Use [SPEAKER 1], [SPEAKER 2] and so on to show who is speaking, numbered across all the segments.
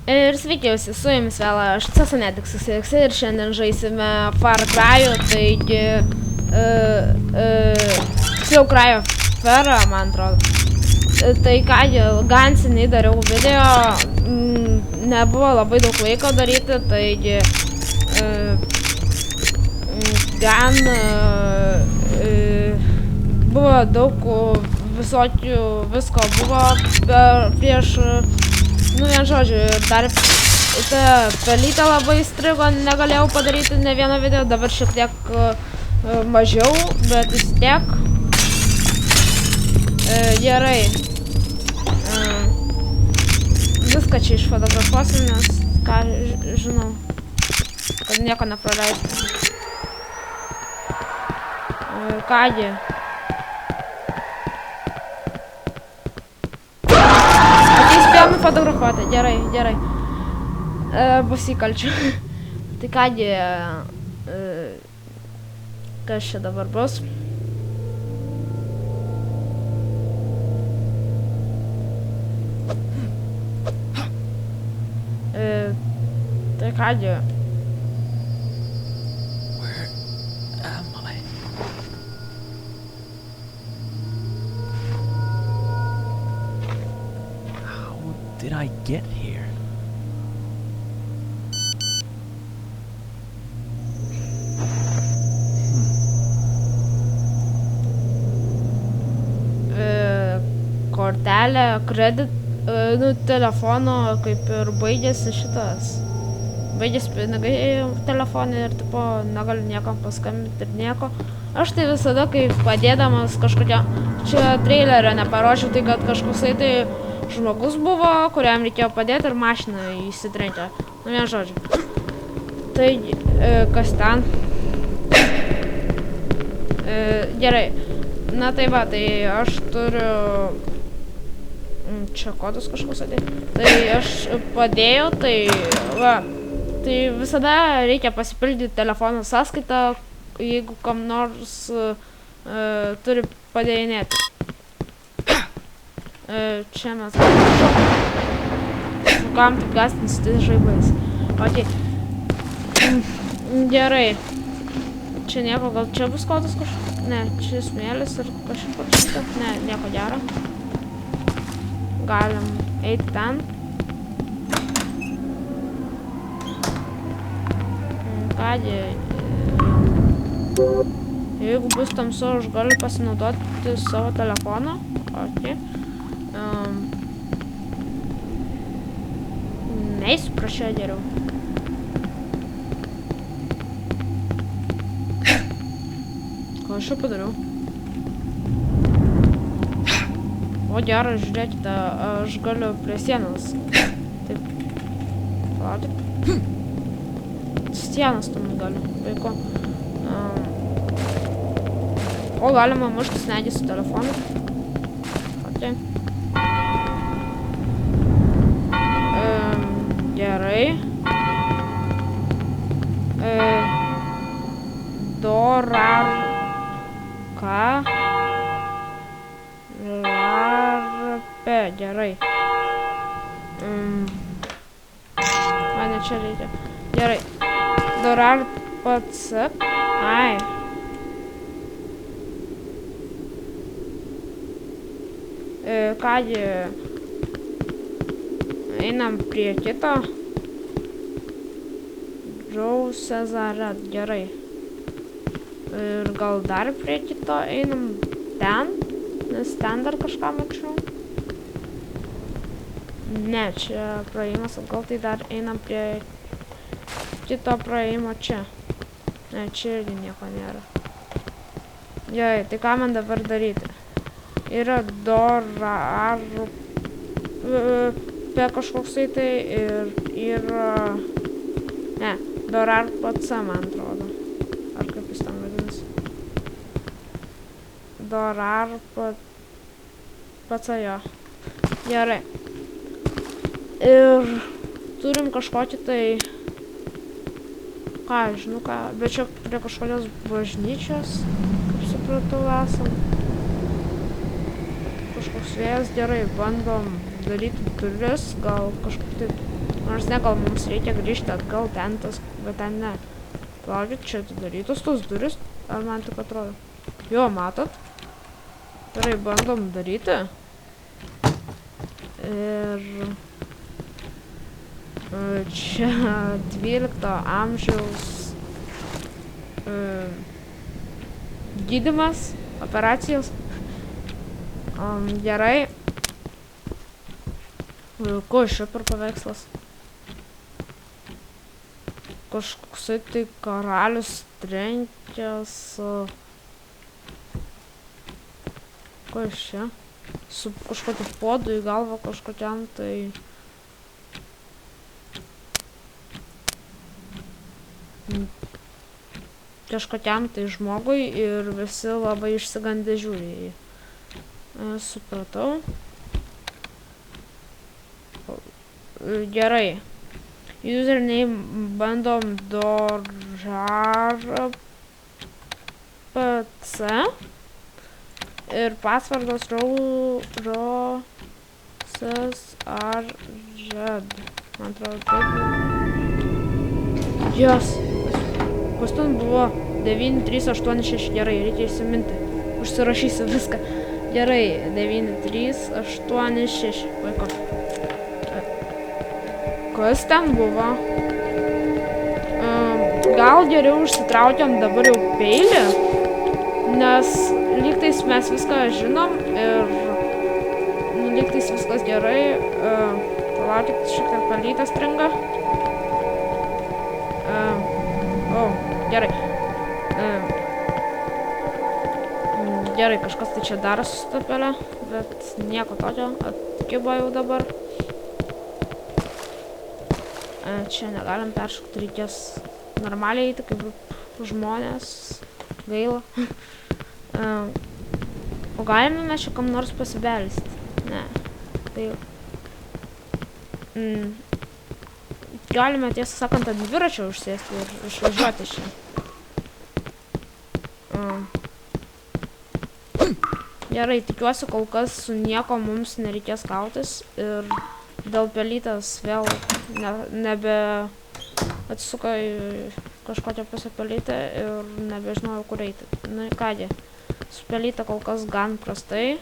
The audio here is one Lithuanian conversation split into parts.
[SPEAKER 1] Ir sveiki visi, su jumis vėl aš Cesanetiksas ir šiandien žaisime Far Cry'ų, taigi tiksliau Cry'o Ferą, man atrodo. Tai ką, gan seniai dariau video, nebuvo labai daug laiko daryti, taigi gan buvo daug visokių, visko buvo prieš. Nu, vien žodžiu, dar ta pelytė labai strigo, negalėjau padaryti ne vieną video, dabar šiek tiek mažiau, bet vis tiek gerai. Viską čia išfotografuosiu, nes ką žinau, kad nieko nepraleisti. Kągi. Fotografuoti, gerai. Bus įkalčių. Tai kągi, kas čia dabar bus? Tai kągi.
[SPEAKER 2] Did I get here?
[SPEAKER 1] Kortelė, telefono kaip ir baigėsi šitas. Baigėsi pinigai telefonai ir tipo negaliu niekam paskambinti ir nieko. Aš tai visada kaip padėdamas kažkokia, čia trailerio neparodžiau, tai kad kažkoksai tai žmogus buvo, kuriam reikėjo padėti ir mašiną įsitrenkė. Nu, vien žodžiu. Tai, kas ten? Gerai. Na tai va, tai aš turiu... Čia kodas kažkoks atėjo. Tai aš padėjau, tai va. Tai visada reikia pasipildyti telefono sąskaitą, jeigu kam nors turi padėjinėti. Čia mes galim taip gastinti tais žaibais. Ok. Gerai. Čia nieko, gal čia bus kodas kažkoks? Ne, čia smėlis ir kažkoks šitas. Ne, nieko gero. Galim eiti ten. Kągi. Jeigu bus tamsu, aš galiu pasinaudoti savo telefoną. Ok. Neįsiu prašau geriau. Ką aš čia padariau? O gerai, žiūrėkite, aš galiu prie sienos. Taip. Palaukit. Sienas tuomet galiu. Vaiku. O galima muštis netgi su telefonu. Ok. Gerai. Dorarka. Rarpe. Gerai. Mane čia reikia. Gerai. Dorarpacak. Ai. Kągi. Einam prie kito. Joe Cesaret, gerai. Ir gal dar prie kito einam ten, nes ten dar kažką mačiau. Ne, čia praėjimas atgal, tai dar einam prie kito praėjimo čia. Ne, čia irgi nieko nėra. Gerai, tai ką man dabar daryti? Yra Dorarpe kažkoksai tai ir yra... Ne, Dorarpaca, man atrodo. Ar kaip jis tam vadinasi? Dorarpaca, jo. Gerai. Ir turim kažkokį tai... Ką, žinau ką, bet čia prie kažkokios bažnyčios, kaip supratau, esam. Kažkoks vėjas, gerai, bandom daryti duris, gal kažkaip taip Nors ne, gal mums reikia grįžti atgal ten tas, bet ten ne. Palaukit, čia atidarytos tos duris, ar man tik atrodo? Jo, matot? Gerai, bandom daryti. Ir čia 12 amžiaus gydymas, operacijos. Gerai. Ko šia per paveikslas? Kažkoksai tai karalius trenkęs. Ko šia? Su kažkokiu podu į galvą kažkokiam tai. Kažkokiam tai žmogui ir visi labai išsigandę žiūri į jį. Supratau. Gerai. Username bandom dožar PC ir passwordas rosas ar žed. Man atrodo taip. Jos. Kas ten buvo? 9386. Gerai, reikia įsiminti. Užsirašysiu viską. Gerai, 9386. Vaiko. Kas ten buvo? Gal geriau užsitraukiam dabar jau peilį, nes lygtais mes viską žinom ir lygtais viskas gerai. Palaukit, šiek tiek palytas stringa. Gerai. Gerai, kažkas tai čia daro su stapelė, bet nieko tokio, atkibo jau dabar. Čia negalim peršokti, reikės normaliai eiti kaip žmonės, gaila. O galime mes čia kam nors pasibelsti? Ne, tai galime tiesą sakant ant dviračio užsėsti ir išvažiuoti čia. Gerai, tikiuosi kol kas su nieko mums nereikės kautis ir dėl pelytės vėl nebe atsisuko į kažkokią pusę pelytę ir nebežinojau kur eiti. Na kągi, su pelytė kol kas gan prastai.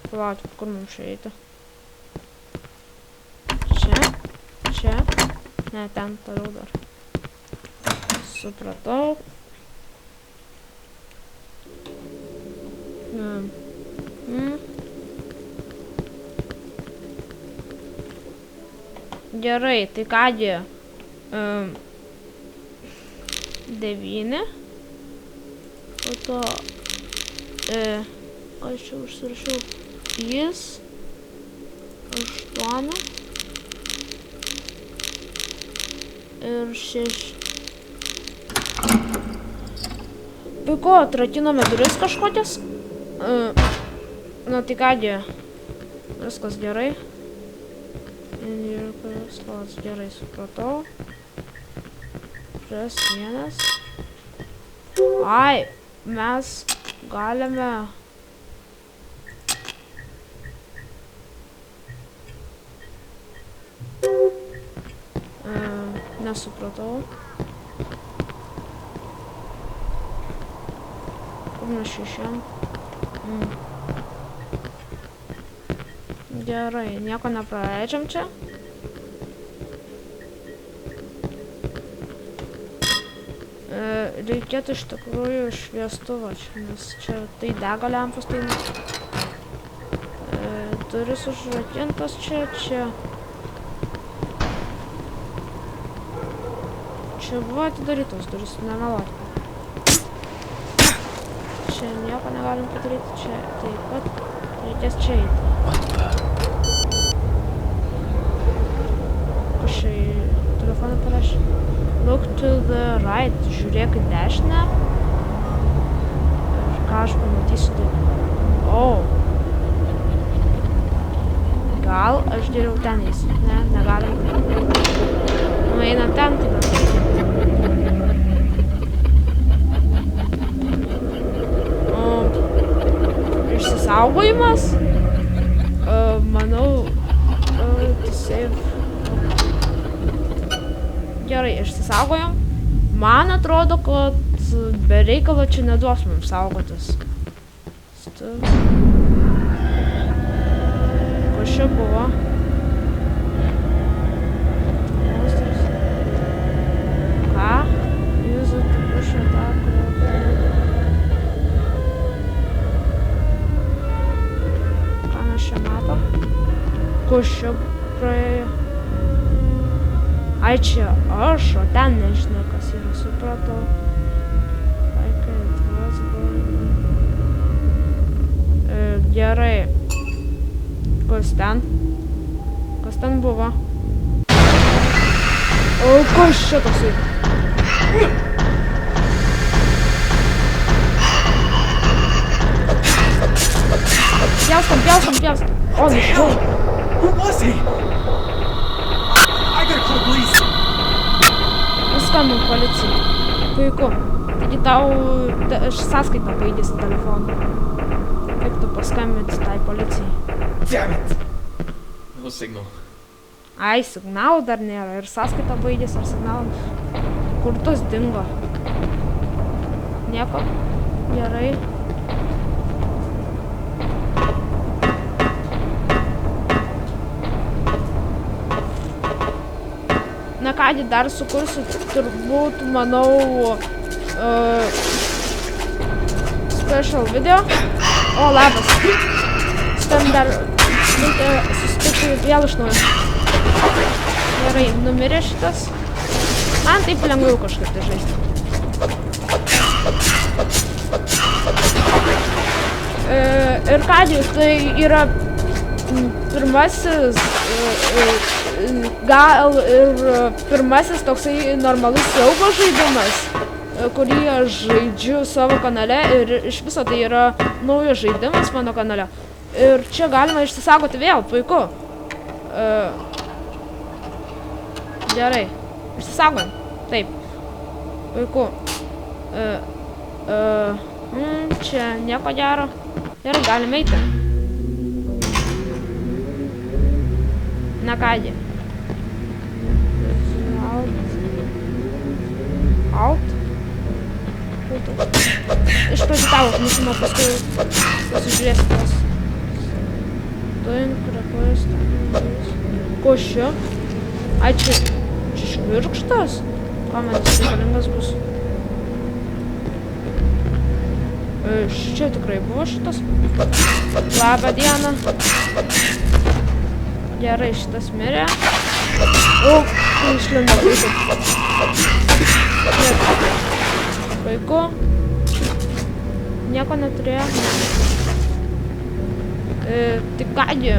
[SPEAKER 1] Palaukit, kur mums čia eiti? Čia? Čia? Ne, ten toliau dar. Supratau. Gerai, tai kągi 9 po to aš čia užsirašiau jis 8 ir 6. Puiku, atrakinome duris kažkokias. Na tai kągi, viskas gerai. Ir slots gerai, supratau. Press 1. Ai, mes galime... Nesupratau. Kur mes išėjom? Gerai, nieko nepraleidžiam čia. Reikėtų iš tikrųjų šviestuvo čia, nes čia tai dega lempos, tai duris užrakintos čia. Čia buvo atidarytos duris, nemeluoti. Čia nieko negalim padaryti, čia taip pat reikės čia eiti. Kas čia į telefoną parašė? Look to the right, žiūrėk į dešinę. Ir ką aš pamatysiu tai? Gal aš geriau ten eisiu? Ne, negalim. Nu, einam ten tada. Išsisaugojimas? išsisaugojom. Man atrodo, kad be reikalo čia neduos mums saugotis. Kas čia buvo? Ką? Jūsų pušio tako. Ką mes čia matom? Kas čia praėjo? Ai čia aš, o ten nežinau, kas yra, supratau. Gerai. Kas ten? Kas ten buvo? O, kas čia toksai? Pjaustam. O, nušau.
[SPEAKER 2] Who was he? I gotta call police.
[SPEAKER 1] Paskambink policijai. Puiku. Taigi tau sąskaitą baigėsi telefonu. Kaip tu paskambinti tai policijai?
[SPEAKER 2] Damn it! No signal.
[SPEAKER 1] Ai, signalų dar nėra. Ir sąskaita baigėsi, ir signalų. Kur tus dingo? Nieko? Gerai. Na kągi, dar sukursiu turbūt, manau, special video. O, labas. Ten dar reikia susitikti vėl iš naujo. Gerai, numirė šitas. Man taip lengviau kažkaip tai žaisti. Ir kągi, tai yra pirmasis, gal ir pirmasis toksai normalus siaubo žaidimas, kurį aš žaidžiu savo kanale, ir iš viso tai yra naujas žaidimas mano kanale. Ir čia galima išsisaugoti vėl, puiku. Gerai, išsisaugojam, taip, puiku. Čia nieko gero. Gerai, galime eiti. Na kągi. Out. Iš pradžių tavo knysimo, paskui pasižiūrėsiu tos. Doink, request. Ko šio? Ai, čia švirkštas? Ką man jis reikalingas bus? Čia tikrai buvo šitas. Labą dieną. Gerai, šitas mirė. O, išlindo puiku. Puiku. Nieko neturėjo. Tik kągi.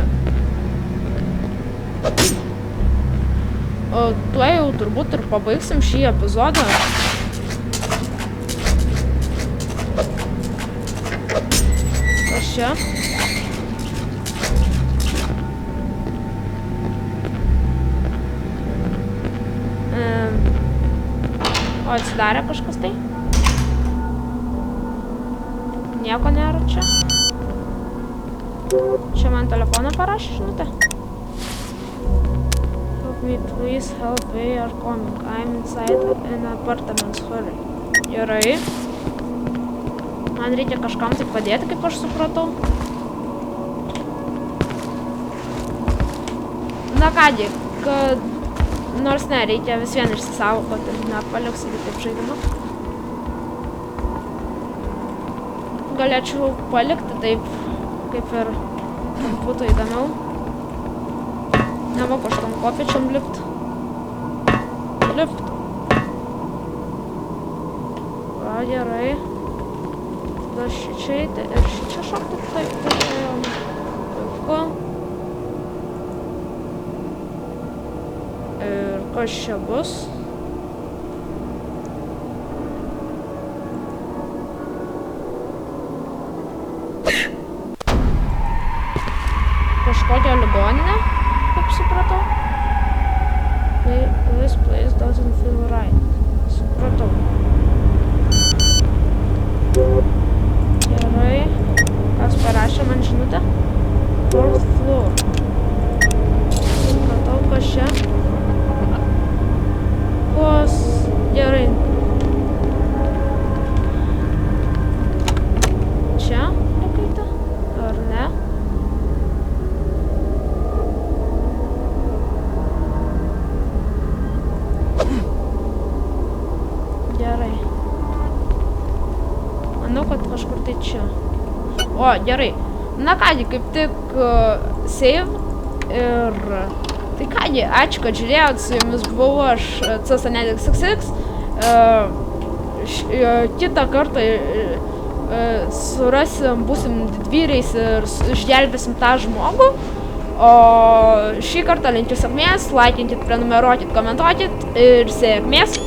[SPEAKER 1] O tuo jau turbūt ir pabaigsim šį epizodą. Kas čia? O atsidarė kažkas tai? Nieko nėra čia. Čia man telefoną parašė žinutę. Help me, please, help me, are coming. I'm inside an apartment, hurry. Gerai. Man reikia kažkam tai padėti, kaip aš supratau. Na kągi, kad nors ne, reikia vis vien išsisaugoti, nepaliksiu taip žaidimą. Galėčiau palikti taip, kaip ir būtų įdomiau. Nemoku aš tam kopiečiam lipt. Lipt. Va, gerai. Tada šičia eiti ir šičia šokti. Taip, puiku. Ir kas čia bus? Kažkokia ligoninė, kaip supratau. This place doesn't feel right. Supratau. Gerai. Kas parašė man žinutę? Fourth floor. Supratau, kas čia. Kas kažkur tai čia. O, gerai. Na kągi, kaip tik save ir... Tai kągi, ačiū, kad žiūrėjot, su jumis buvau aš, CSNXX. Kitą kartą surasim, būsim didvyriais ir išgelbėsim tą žmogų. O šį kartą linkiu sėkmės, laikinkit, prenumeruokit, komentuokit ir sėkmės.